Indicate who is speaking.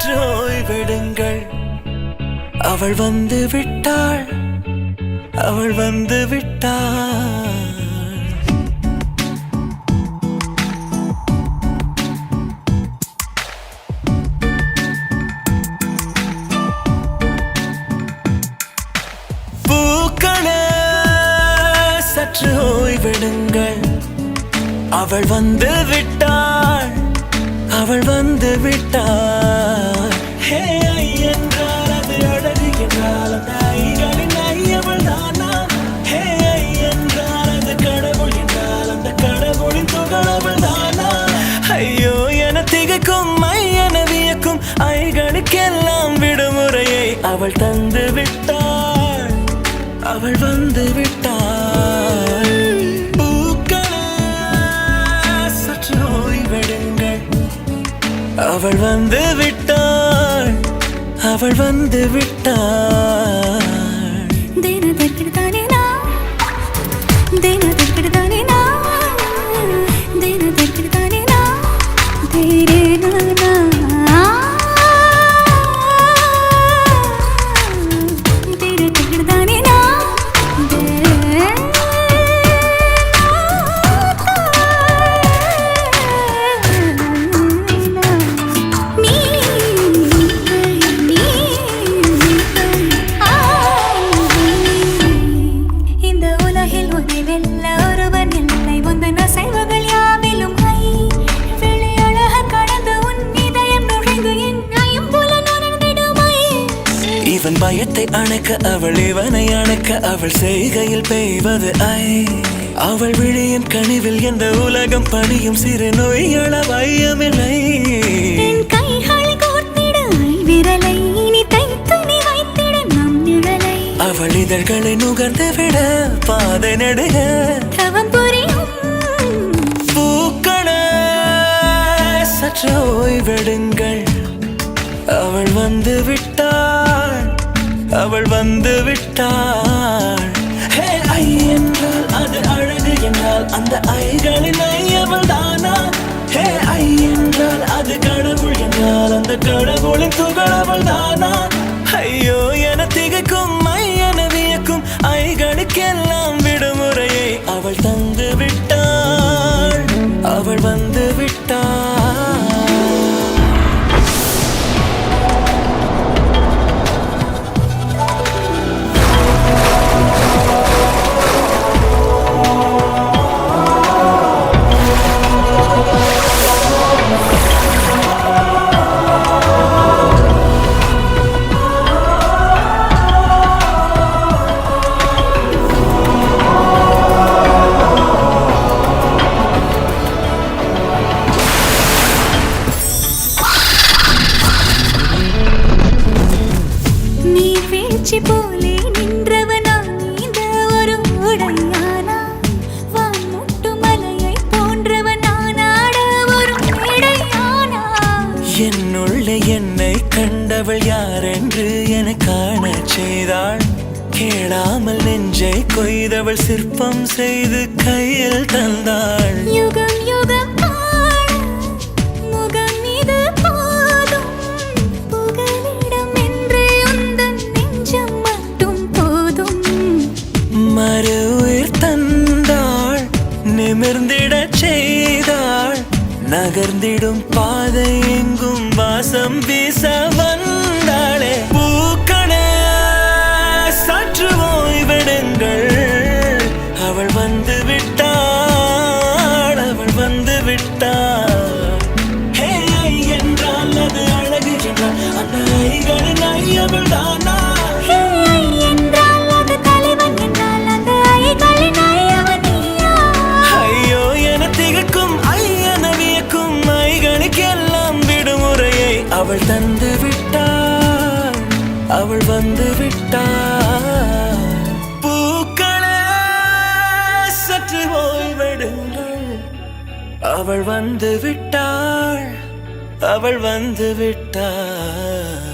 Speaker 1: சற்று ஓய்வெடுங்கள். அவள் வந்து விட்டாள், அவள் வந்து விட்டாள். பூக்களே சற்று ஓய்வெடுங்கள். அவள் வந்து விட்டாள், அவள் வந்து விட்டாள். ஹே ஐ என்றால் அது அழகு என்றால் அந்த ஐகளின் ஐயவள் தானா? ஹே ஐ என்றால் அது கடவுள் என்றால் அந்த கடவுளின் துகளவள் தானா? ஐயோ என திகைக்கும் ஐயன வியக்கும் ஐகளுக்கெல்லாம் விடுமுறையை அவள் தந்து விட்டாள், அவள் வந்து விட்டாள். பூக்களே சற்று ஓய்வெடுங்கள். அவள் வந்து விட்டாள், அவள் வந்து விட்டாள். இவன் பயத்தை அணைக்க அவள் இவனை அணைக்க அவள் செய்கையில் பெய்வது ஐ. அவள் விழியின் கனிவில் எந்த உலகம் பணியும் சிறு நோய்கள வையமில்லை. அவள் இதழ்களை நுகர்ந்து விட பாதை நடுக பூக்களே சற்று ஓய்வெடுங்கள். அவள் வந்து விட்டாள், அவள் வந்து விட்டாள். ஹே ஐ என்றால் அது அழகு என்றால் அந்த ஐகளின் ஐயவள் தானா? ஹே ஐ என்றால் அது கடவுள் என்றால் அந்த கடவுளின் துகளவள் தானா? ஐயோ என திகைக்கும் ஐயன வியக்கும் ஐகளுக்கெல்லாம் விடுமுறையை அவள் தந்து விட்டாள், அவள் வந்து விட்டாள்.
Speaker 2: போலே நின்றவனா இந்த ஒரு உடையானா? வான்முட்டு மலையை போன்றவனானாட ஒரு இடையானா?
Speaker 1: என்னுள்ளே என்னை கண்டவள் யாரென்று என காண செய்தாள். கேளாமல் நெஞ்சை கொய்தவள் சிற்பம் செய்து கையில் தந்தாள்.
Speaker 2: யுகம் யுகம்
Speaker 1: மறு உயிர் தந்தாள், நிமிர்ந்திடச் செய்தாள். நகர்ந்திடும் பாதை எங்கும் வாசம் வீச வந்தாளே. பூக்களே சற்று ஓய்வெடுங்கள். அவள் வந்து விட்டாள், அவள் வந்து விட்டாள். ஹே ஐ என்றால் அது அழகு என்றால் அந்த ஐகளின் ஐயவள் தானா? அவள் தந்து விட்டாள், அவள் வந்து விட்டாள். பூக்களே சற்று ஓய்வெடுங்கள். அவள் வந்து விட்டாள், அவள் வந்து விட்டாள்.